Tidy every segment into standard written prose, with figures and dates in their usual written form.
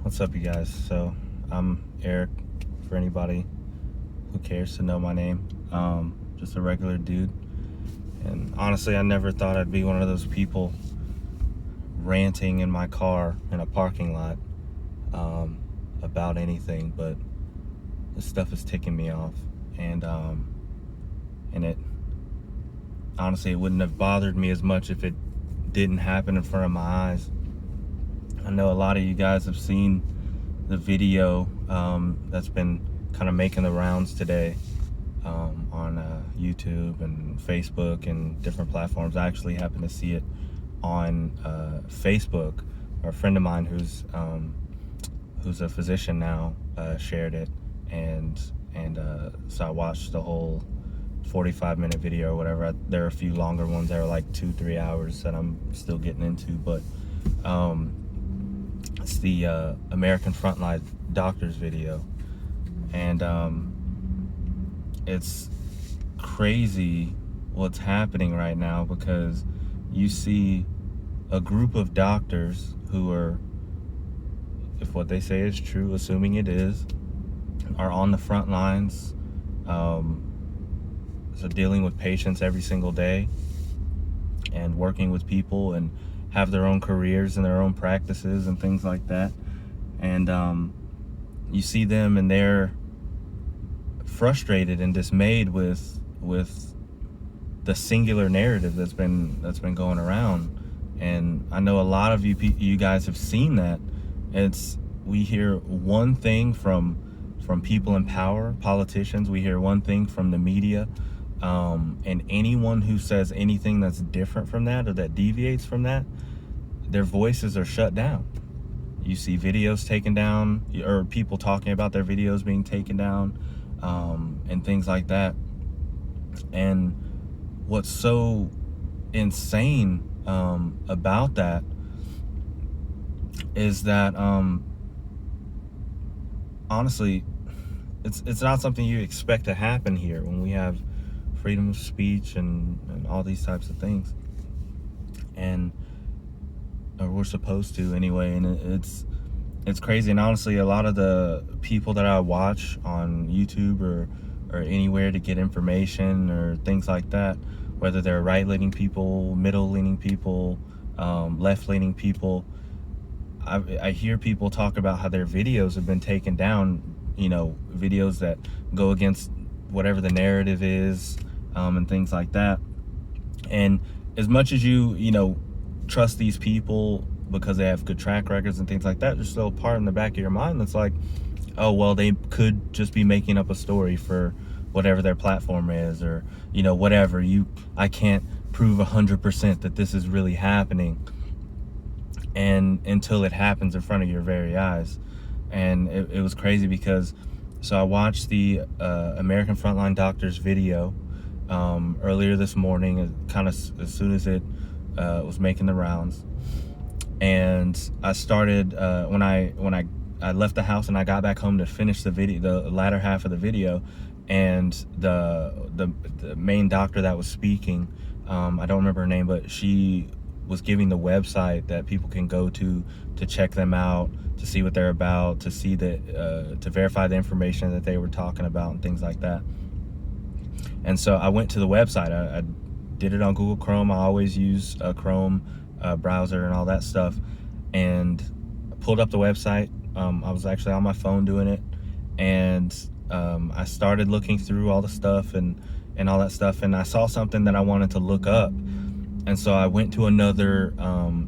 What's up, you guys? So I'm Eric, for anybody who cares to know my name. Just a regular dude, and honestly I never thought I'd be one of those people ranting in my car in a parking lot about anything, but this stuff is ticking me off, and it honestly, it wouldn't have bothered me as much if it didn't happen in front of my eyes. I know a lot of you guys have seen the video that's been kind of making the rounds today on YouTube and Facebook and different platforms. I actually happened to see it on Facebook. Or a friend of mine who's a physician now shared it, and so I watched the whole 45-minute video or whatever. There are a few longer ones that are like 2-3 hours that I'm still getting into, but it's the American Frontline doctors video, and it's crazy what's happening right now, because you see a group of doctors who are, if what they say is true, assuming it is, are on the front lines, so dealing with patients every single day and working with people, and have their own careers and their own practices and things like that. And you see them, and they're frustrated and dismayed with the singular narrative that's been going around. And I know a lot of you guys have seen that. We hear one thing from people in power, politicians. We hear one thing from the media, and anyone who says anything that's different from that or that deviates from that, their voices are shut down. You see videos taken down, or people talking about their videos being taken down, and things like that. And what's so insane about that is that honestly, it's not something you expect to happen here when we have freedom of speech and all these types of things, or we're supposed to anyway. And it's crazy. And honestly, a lot of the people that I watch on YouTube or anywhere to get information or things like that, whether they're right-leaning people, middle-leaning people, left-leaning people, I hear people talk about how their videos have been taken down, videos that go against whatever the narrative is, and things like that. And as much as you trust these people because they have good track records and things like that, there's still a part in the back of your mind that's like, oh, well, they could just be making up a story for whatever their platform is, or whatever. I can't prove 100% that this is really happening, and until it happens in front of your very eyes. And it was crazy, because so I watched the American Frontline Doctors video earlier this morning, kind of as soon as it was making the rounds. And I started when I left the house and I got back home to finish the video, the latter half of the video, and the main doctor that was speaking, I don't remember her name, but she was giving the website that people can go to check them out, to see what they're about, to see to verify the information that they were talking about and things like that. And so I went to the website. I did it on Google Chrome. I always use a Chrome browser and all that stuff, and I pulled up the website. I was actually on my phone doing it, and I started looking through all the stuff and all that stuff, and I saw something that I wanted to look up. And so I went to another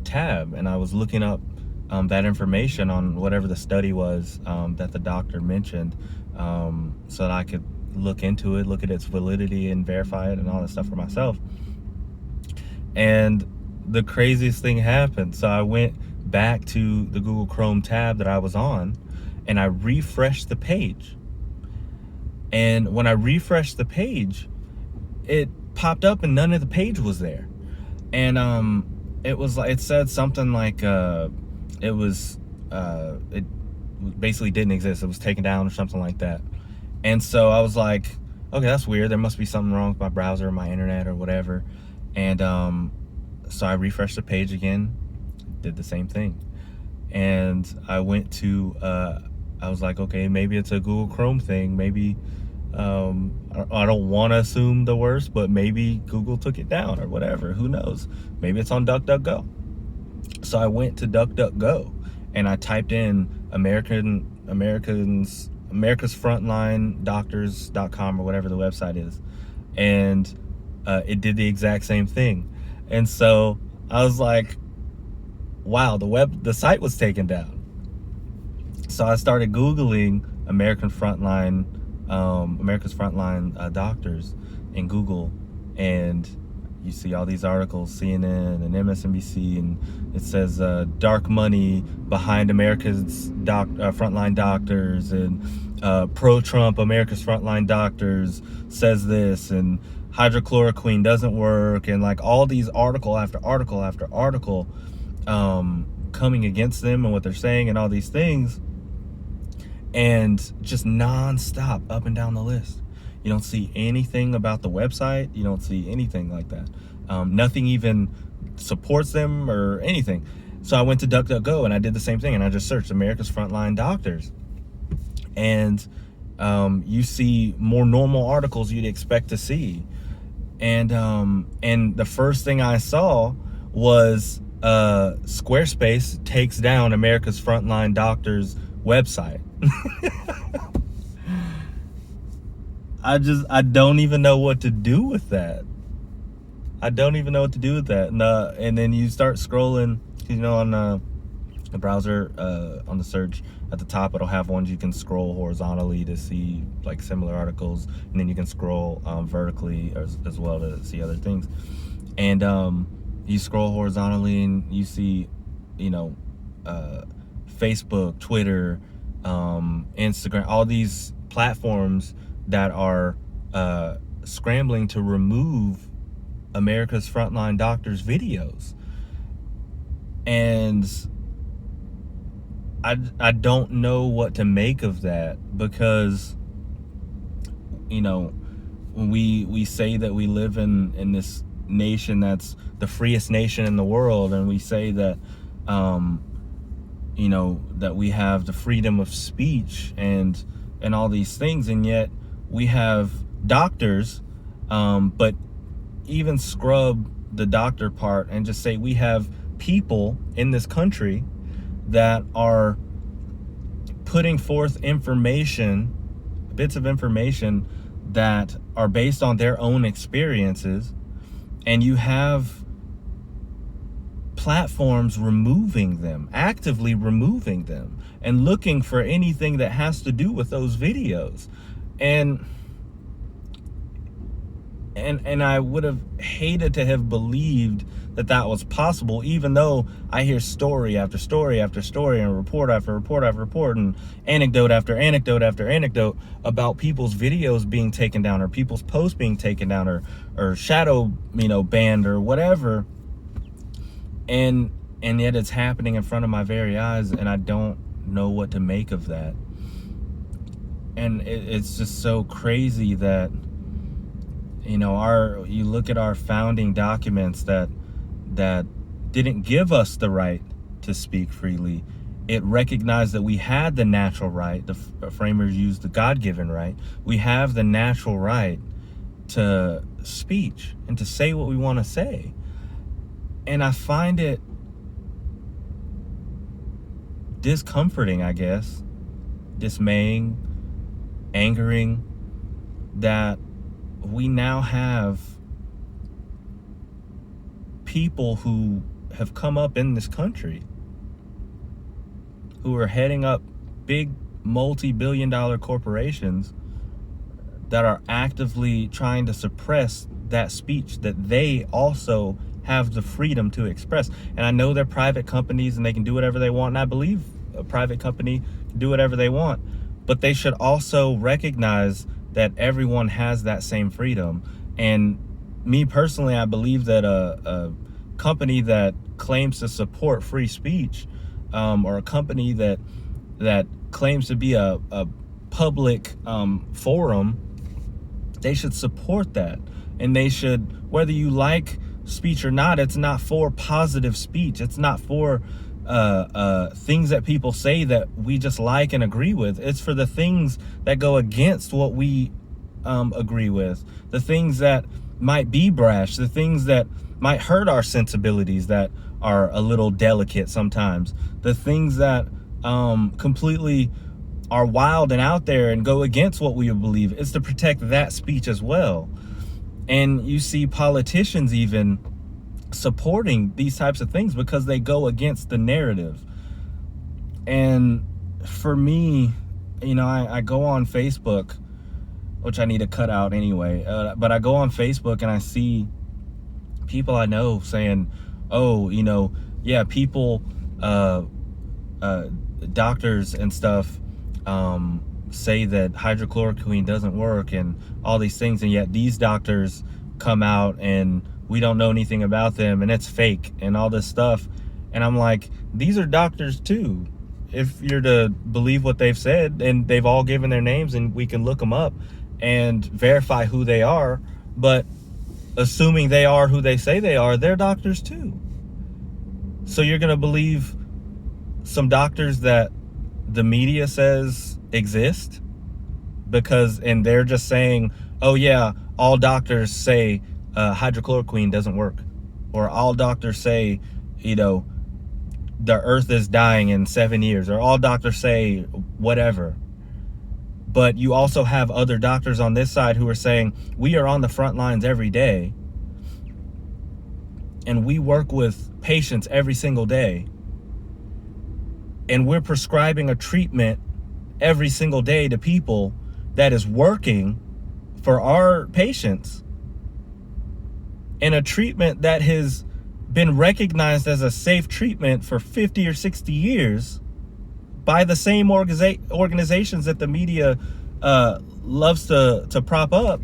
tab, and I was looking up that information on whatever the study was that the doctor mentioned, so that I could look into it, look at its validity and verify it and all that stuff for myself. And the craziest thing happened. So I went back to the Google Chrome tab that I was on, and I refreshed the page. And when I refreshed the page, it popped up and none of the page was there. And it said something like it basically didn't exist. It was taken down or something like that. And so I was like, okay, that's weird. There must be something wrong with my browser or my internet or whatever. And so I refreshed the page again, did the same thing. and I went to, I was like, okay, maybe it's a Google Chrome thing. Maybe, I don't want to assume the worst, but maybe Google took it down or whatever. Who knows? Maybe it's on DuckDuckGo. So I went to DuckDuckGo and I typed in America's Frontline Doctors.com or whatever the website is, and it did the exact same thing. And so I was like, wow, the site was taken down. So I started Googling America's Frontline doctors in Google, and you see all these articles, CNN and MSNBC, and it says dark money behind America's frontline doctors, and pro-Trump America's Frontline doctors says this, and hydrochloroquine doesn't work, and like all these article after article after article coming against them and what they're saying and all these things, and just non-stop up and down the list. You don't see anything about the website. You don't see anything like that. Nothing even supports them or anything. So I went to DuckDuckGo and I did the same thing, and I just searched America's Frontline Doctors, and you see more normal articles you'd expect to see, and the first thing I saw was Squarespace takes down America's Frontline Doctors website. I don't even know what to do with that. And then you start scrolling, on the browser, on the search at the top, it'll have ones you can scroll horizontally to see like similar articles, and then you can scroll vertically as well to see other things. And you scroll horizontally and you see, Facebook, Twitter, Instagram, all these platforms that are scrambling to remove America's Frontline Doctors videos. And I don't know what to make of that, because when we say that we live in this nation that's the freest nation in the world, and we say that that we have the freedom of speech and all these things, and yet we have doctors, but even scrub the doctor part and just say we have people in this country that are putting forth information, bits of information that are based on their own experiences, and you have platforms removing them, actively removing them, and looking for anything that has to do with those videos. And I would have hated to have believed that was possible, even though I hear story after story after story, and report after report after report, and anecdote after anecdote after anecdote about people's videos being taken down, or people's posts being taken down, or shadow banned or whatever. And yet it's happening in front of my very eyes, and I don't know what to make of that. And it's just so crazy that you look at our founding documents that didn't give us the right to speak freely. It recognized that we had the natural right. The framers used the God-given right. We have the natural right to speech and to say what we want to say. And I find it discomforting, I guess, dismaying, angering, that we now have people who have come up in this country who are heading up big multi-billion-dollar corporations that are actively trying to suppress that speech that they also have the freedom to express. And I know they're private companies and they can do whatever they want, and I believe a private company can do whatever they want, but they should also recognize that everyone has that same freedom. And me personally, I believe that a company that claims to support free speech, or a company that claims to be a public forum, they should support that. And they should, whether you like speech or not, it's not for positive speech. It's not for things that people say that we just like and agree with. It's for the things that go against what we agree with, the things that might be brash, the things that might hurt our sensibilities, that are a little delicate sometimes, the things that completely are wild and out there and go against what we believe. It's to protect that speech as well. And you see politicians even supporting these types of things because they go against the narrative. And for me, you know, I go on Facebook, which I need to cut out anyway, but I go on Facebook and I see people I know saying, oh, you know, yeah, people, doctors and stuff say that hydrochloroquine doesn't work and all these things, and yet these doctors come out and we don't know anything about them and it's fake and all this stuff. And I'm like, these are doctors too, if you're to believe what they've said, and they've all given their names and we can look them up and verify who they are. But assuming they are who they say they are, they're doctors too. So you're gonna believe some doctors that the media says exist because, and they're just saying, oh yeah, all doctors say hydrochloroquine doesn't work, or all doctors say, you know, the earth is dying in 7 years, or all doctors say whatever. But you also have other doctors on this side who are saying, we are on the front lines every day and we work with patients every single day, and we're prescribing a treatment every single day to people that is working for our patients, and a treatment that has been recognized as a safe treatment for 50 or 60 years by the same organizations that the media loves to prop up.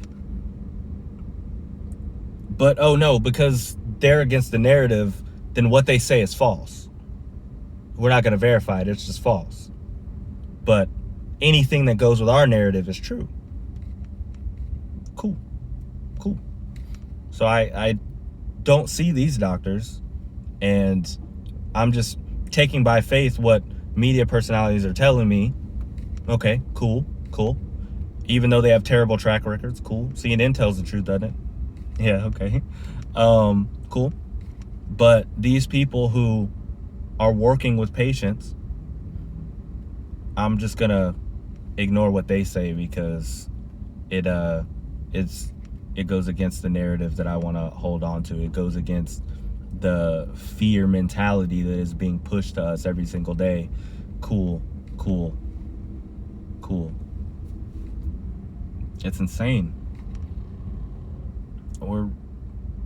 But oh no, because they're against the narrative, then what they say is false. We're not going to verify it, it's just false. But anything that goes with our narrative is true. Cool. So I don't see these doctors, and I'm just taking by faith what media personalities are telling me. Okay, cool. Even though they have terrible track records, cool. CNN tells the truth, doesn't it? Yeah, okay. Cool. But these people who are working with patients, I'm just gonna ignore what they say because it goes against the narrative that I want to hold on to. It goes against the fear mentality that is being pushed to us every single day. Cool. It's insane. We're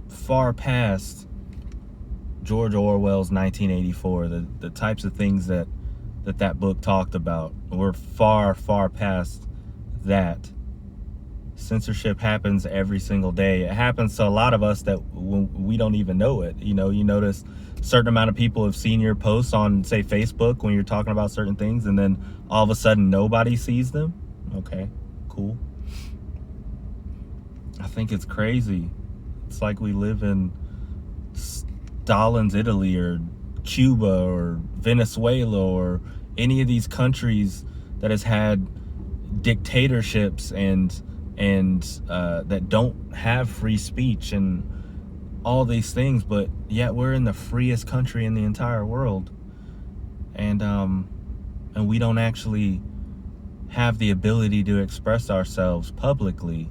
far past George Orwell's 1984, the types of things that book talked about. We're far past that. Censorship happens every single day. It happens to a lot of us that we don't even know it. You know, you notice a certain amount of people have seen your posts on, say, Facebook when you're talking about certain things, and then all of a sudden nobody sees them. Okay, cool. I think it's crazy. It's like we live in Stalin's Italy or Cuba or Venezuela or any of these countries that has had dictatorships and that don't have free speech and all these things, but yet we're in the freest country in the entire world, and we don't actually have the ability to express ourselves publicly,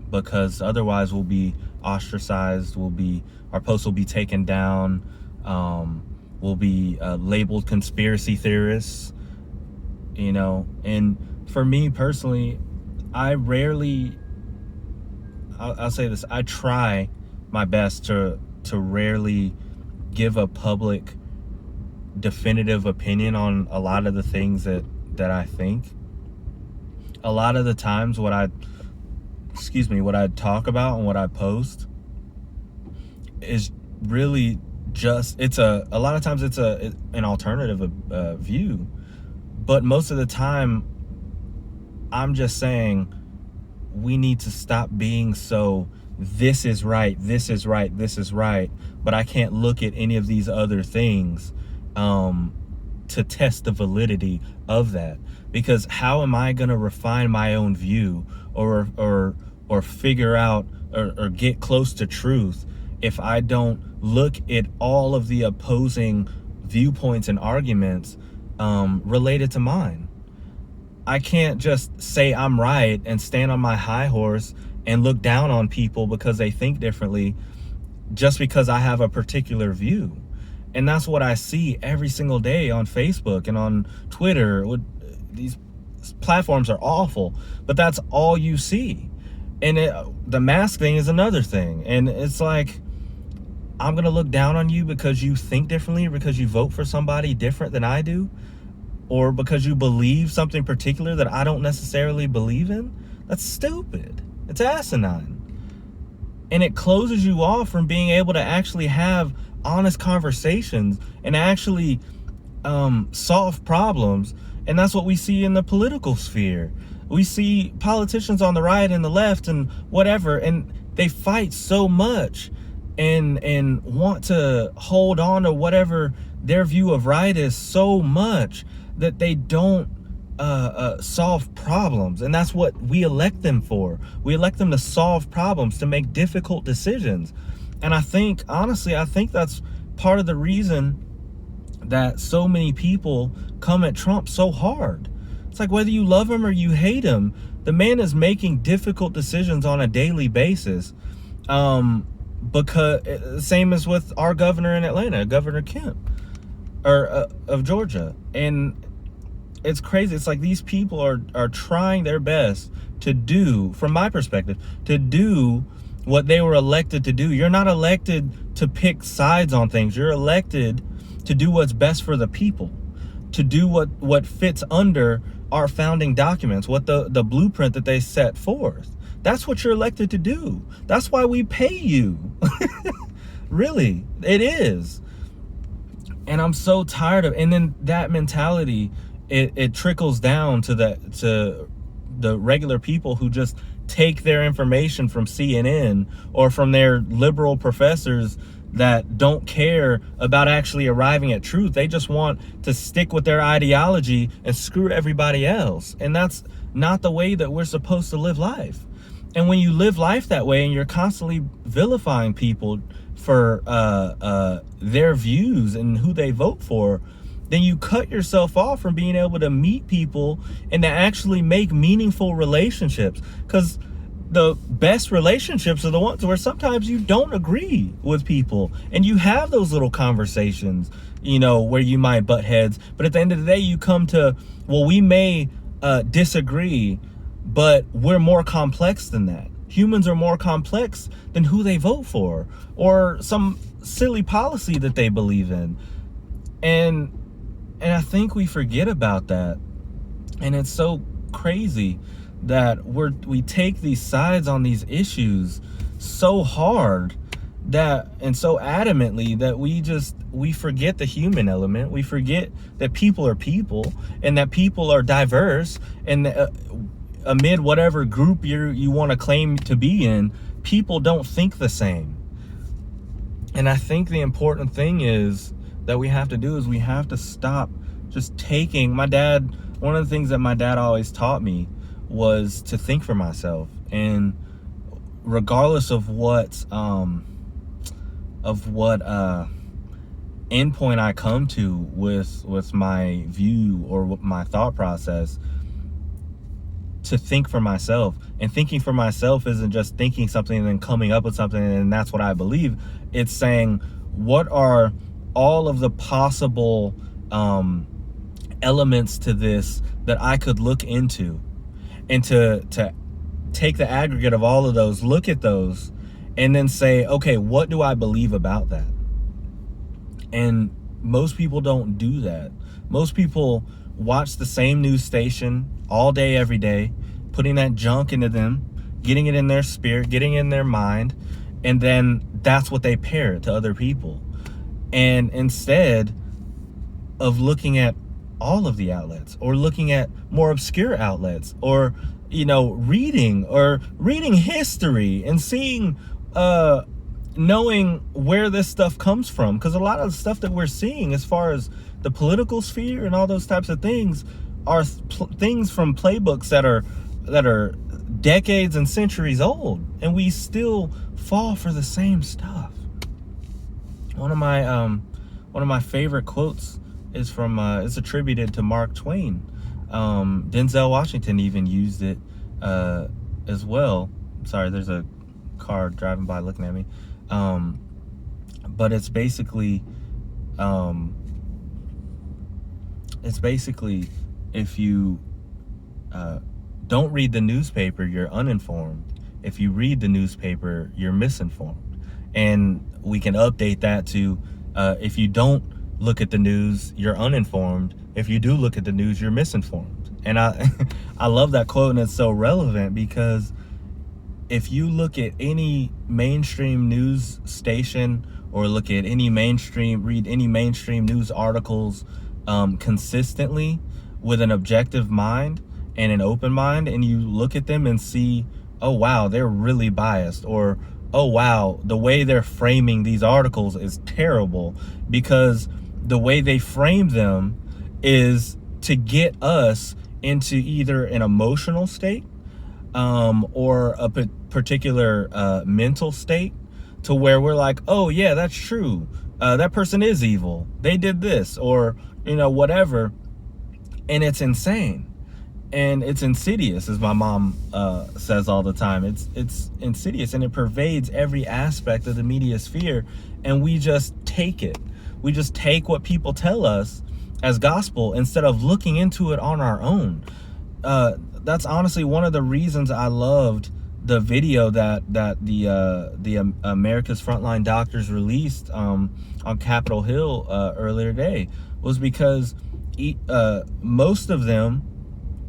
because otherwise we'll be ostracized, our posts will be taken down, we'll be labeled conspiracy theorists, you know. And for me personally, I'll say this, I try my best to rarely give a public definitive opinion on a lot of the things that I think. A lot of the times what I talk about and what I post is really just, a lot of times it's an alternative view, but most of the time I'm just saying we need to stop being so this is right, this is right, this is right, but I can't look at any of these other things to test the validity of that. Because how am I going to refine my own view or figure out or get close to truth if I don't look at all of the opposing viewpoints and arguments related to mine? I can't just say I'm right and stand on my high horse and look down on people because they think differently just because I have a particular view. And that's what I see every single day on Facebook and on Twitter. These platforms are awful, but that's all you see. And the mask thing is another thing. And it's like, I'm going to look down on you because you think differently, or because you vote for somebody different than I do, or because you believe something particular that I don't necessarily believe in. That's stupid. It's asinine. And it closes you off from being able to actually have honest conversations and actually solve problems. And that's what we see in the political sphere. We see politicians on the right and the left and whatever, and they fight so much and want to hold on to whatever their view of right is so much that they don't solve problems. And that's what we elect them for. We elect them to solve problems, to make difficult decisions. And I think, honestly, that's part of the reason that so many people come at Trump so hard. It's like, whether you love him or you hate him, the man is making difficult decisions on a daily basis. Because same as with our governor in Atlanta, Governor Kemp, or of Georgia. And it's crazy. It's like these people are trying their best to do, from my perspective, to do what they were elected to do. You're not elected to pick sides on things. You're elected to do what's best for the people, to do what fits under our founding documents, what the blueprint that they set forth. That's what you're elected to do. That's why we pay you. Really, it is. And I'm so tired of, and then that mentality, it trickles down to the regular people who just take their information from CNN or from their liberal professors that don't care about actually arriving at truth. They just want to stick with their ideology and screw everybody else. And that's not the way that we're supposed to live life. And when you live life that way and you're constantly vilifying people for their views and who they vote for, then you cut yourself off from being able to meet people and to actually make meaningful relationships. Because the best relationships are the ones where sometimes you don't agree with people and you have those little conversations, where you might butt heads, but at the end of the day you come to, well, we may disagree, but we're more complex than that. Humans are more complex than who they vote for or some silly policy that they believe in. And I think we forget about that. And it's so crazy that we take these sides on these issues so hard and so adamantly that we forget the human element. We forget that people are people and that people are diverse, and amid whatever group you want to claim to be in, people don't think the same. And I think the important thing is that we have to do is we have to stop just taking. One of the things that my dad always taught me was to think for myself, and regardless of what endpoint I come to with my view or my thought process, to think for myself. And thinking for myself isn't just thinking something and then coming up with something and that's what I believe. It's saying, what are all of the possible elements to this that I could look into, and to take the aggregate of all of those, look at those, and then say, okay, what do I believe about that? And most people don't do that. Most people watch the same news station all day, every day, putting that junk into them, getting it in their spirit, getting it in their mind, and then that's what they parrot to other people. And instead of looking at all of the outlets, or looking at more obscure outlets, or reading history and seeing, knowing where this stuff comes from. Because a lot of the stuff that we're seeing as far as the political sphere and all those types of things are things from playbooks that are decades and centuries old, and we still fall for the same stuff. One of my favorite quotes is from it's attributed to Mark Twain. Denzel Washington even used it as well. Sorry, there's a car driving by looking at me. But it's basically if you don't read the newspaper, you're uninformed. If you read the newspaper, you're misinformed. And we can update that to if you don't look at the news, you're uninformed. If you do look at the news, you're misinformed. And I love that quote, and it's so relevant because if you look at any mainstream news station or look at read any mainstream news articles consistently with an objective mind and an open mind, and you look at them and see, oh wow, they're really biased, or oh wow, the way they're framing these articles is terrible, because the way they frame them is to get us into either an emotional state or a particular mental state, to where we're like, oh yeah, that's true, that person is evil, they did this, or whatever. And it's insane, and it's insidious, as my mom says all the time. It's insidious, and it pervades every aspect of the media sphere, and we just take it. We just take what people tell us as gospel instead of looking into it on our own. That's honestly one of the reasons I loved the video that the America's Frontline doctors released on Capitol Hill earlier today, was because most of them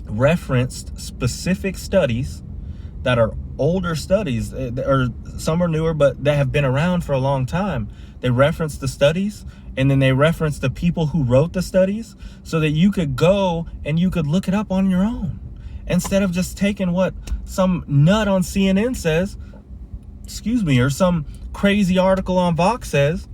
referenced specific studies that are older studies, or some are newer, but that have been around for a long time. They referenced the studies, and then they referenced the people who wrote the studies, so that you could go and you could look it up on your own, instead of just taking what some nut on CNN says, or some crazy article on Vox says,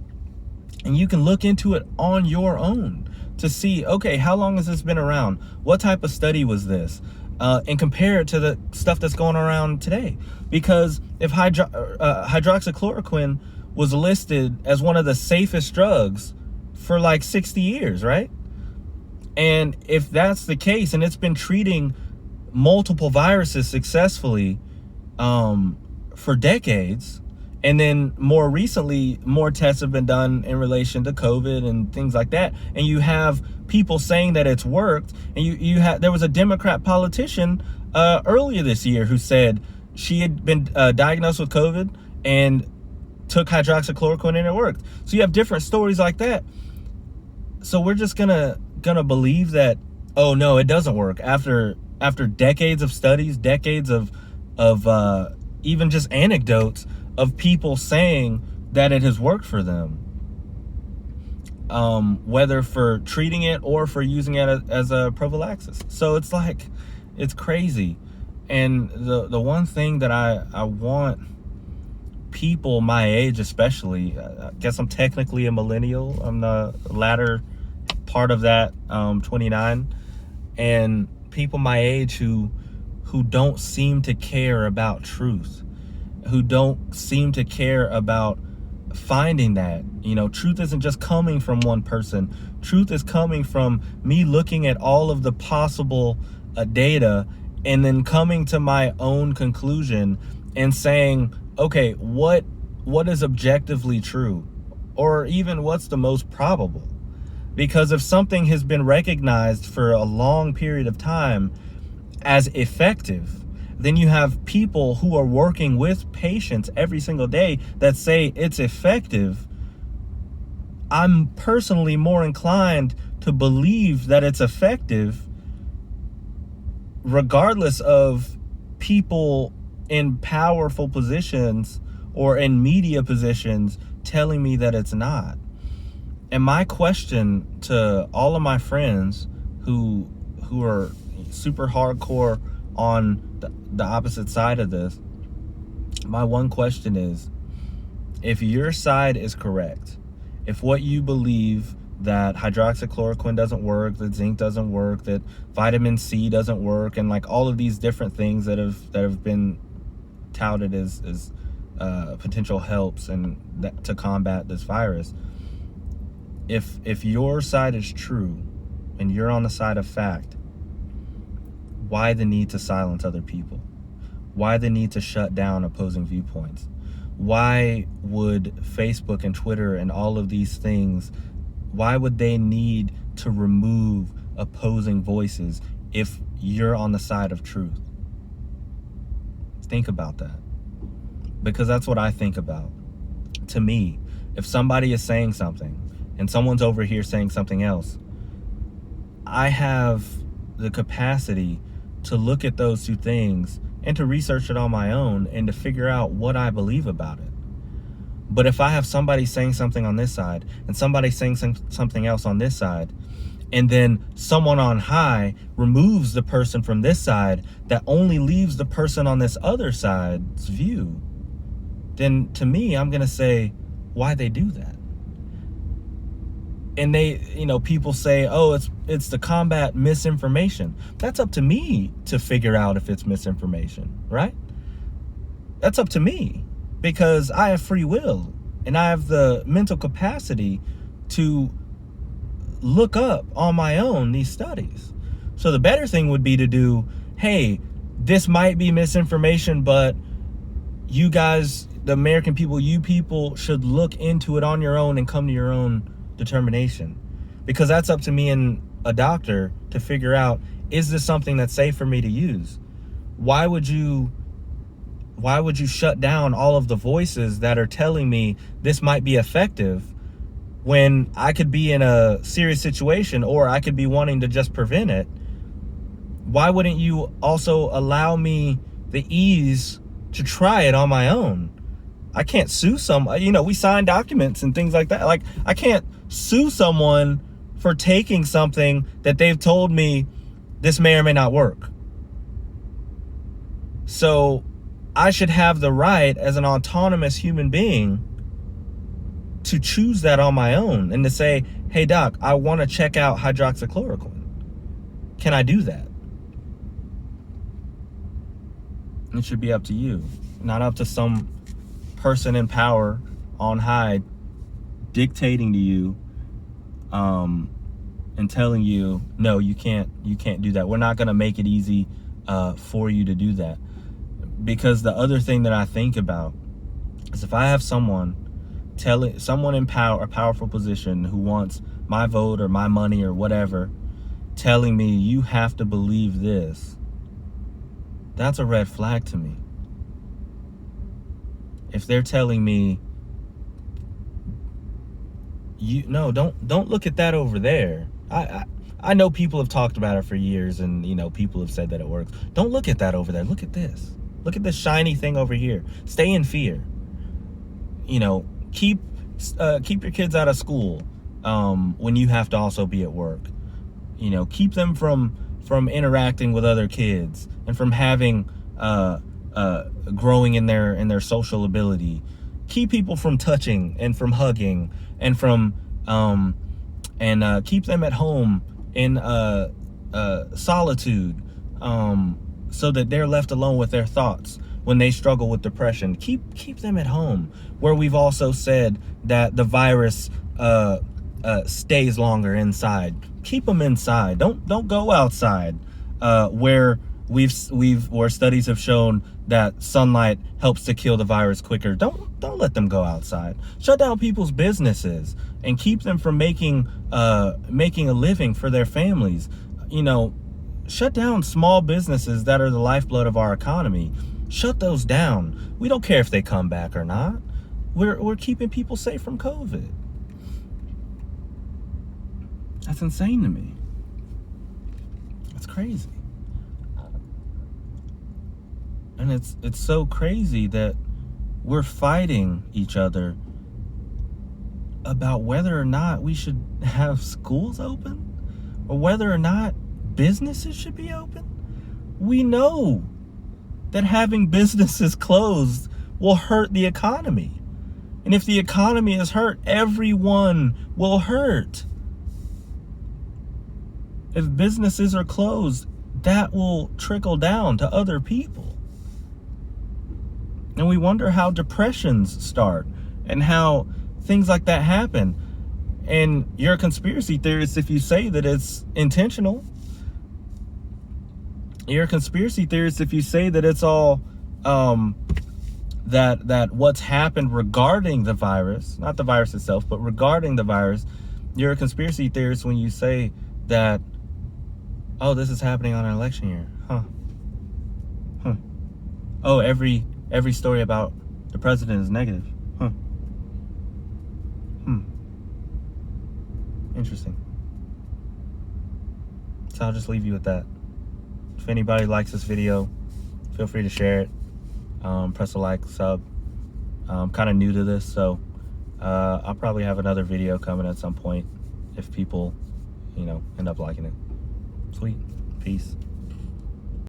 and you can look into it on your own to see, okay, how long has this been around? What type of study was this? And compare it to the stuff that's going around today. Because if hydroxychloroquine was listed as one of the safest drugs for like 60 years, right? And if that's the case, and it's been treating multiple viruses successfully for decades, and then more recently, more tests have been done in relation to COVID and things like that. And you have people saying that it's worked. And there was a Democrat politician earlier this year who said she had been diagnosed with COVID and took hydroxychloroquine and it worked. So you have different stories like that. So we're just gonna believe that, oh no, it doesn't work, after decades of studies, decades of even just anecdotes of people saying that it has worked for them, whether for treating it or for using it as a prophylaxis. So it's like, it's crazy. And the one thing that I want people my age, especially, I guess I'm technically a millennial, I'm the latter part of that, 29, and people my age who don't seem to care about truth, who don't seem to care about finding that, truth isn't just coming from one person. Truth is coming from me looking at all of the possible data and then coming to my own conclusion and saying, okay, what is objectively true, or even what's the most probable? Because if something has been recognized for a long period of time as effective, then you have people who are working with patients every single day that say it's effective. I'm personally more inclined to believe that it's effective, regardless of people in powerful positions or in media positions telling me that it's not. And my question to all of my friends who are super hardcore on the opposite side of this, my one question is, if your side is correct, if what you believe that hydroxychloroquine doesn't work, that zinc doesn't work, that vitamin C doesn't work, and like all of these different things that have been touted as potential helps and to combat this virus, if your side is true and you're on the side of fact, why the need to silence other people? Why the need to shut down opposing viewpoints? Why would Facebook and Twitter and all of these things, why would they need to remove opposing voices if you're on the side of truth? Think about that. Because that's what I think about. To me, if somebody is saying something and someone's over here saying something else, I have the capacity to look at those two things and to research it on my own and to figure out what I believe about it. But if I have somebody saying something on this side and somebody saying something else on this side, and then someone on high removes the person from this side that only leaves the person on this other side's view, then to me, I'm going to say, why they do that? And they, people say, oh, it's to combat misinformation. That's up to me to figure out if it's misinformation, right? That's up to me, because I have free will and I have the mental capacity to look up on my own these studies. So the better thing would be to do, hey, this might be misinformation, but you guys, the American people, you people should look into it on your own and come to your own determination. Because that's up to me and a doctor to figure out, is this something that's safe for me to use? Why would you shut down all of the voices that are telling me this might be effective when I could be in a serious situation, or I could be wanting to just prevent it? Why wouldn't you also allow me the ease to try it on my own? I can't sue we sign documents and things like that. Like, I can't sue someone for taking something that they've told me this may or may not work. So I should have the right as an autonomous human being to choose that on my own and to say, hey doc, I want to check out hydroxychloroquine. Can I do that? It should be up to you, not up to some person in power on high dictating to you and telling you, no, you can't do that. We're not going to make it easy for you to do that. Because the other thing that I think about is, if I have someone in power, a powerful position, who wants my vote or my money or whatever, telling me you have to believe this, that's a red flag to me. If they're telling me, don't look at that over there. I know people have talked about it for years, and people have said that it works. Don't look at that over there. Look at this. Look at this shiny thing over here. Stay in fear. Keep your kids out of school when you have to also be at work. Keep them from interacting with other kids and from having growing in their social ability. Keep people from touching and from hugging and from keep them at home in solitude, so that they're left alone with their thoughts when they struggle with depression. Keep them at home, where we've also said that the virus stays longer inside. Keep them inside. Don't go outside, where where studies have shown that sunlight helps to kill the virus quicker. Don't let them go outside. Shut down people's businesses and keep them from making a living for their families. Shut down small businesses that are the lifeblood of our economy. Shut those down. We don't care if they come back or not. We're keeping people safe from COVID. That's insane to me. That's crazy. And it's so crazy that we're fighting each other about whether or not we should have schools open, or whether or not businesses should be open. We know that having businesses closed will hurt the economy. And if the economy is hurt, everyone will hurt. If businesses are closed, that will trickle down to other people. And we wonder how depressions start and how things like that happen. And you're a conspiracy theorist if you say that it's intentional. You're a conspiracy theorist if you say that it's all that what's happened regarding the virus, not the virus itself, but regarding the virus. You're a conspiracy theorist when you say that, oh, this is happening on an election year. Oh, every story about the president is negative. Interesting. So I'll just leave you with that. If anybody likes this video, feel free to share it. Press a like, sub. I'm kind of new to this, so I'll probably have another video coming at some point if people, end up liking it. Sweet. Peace.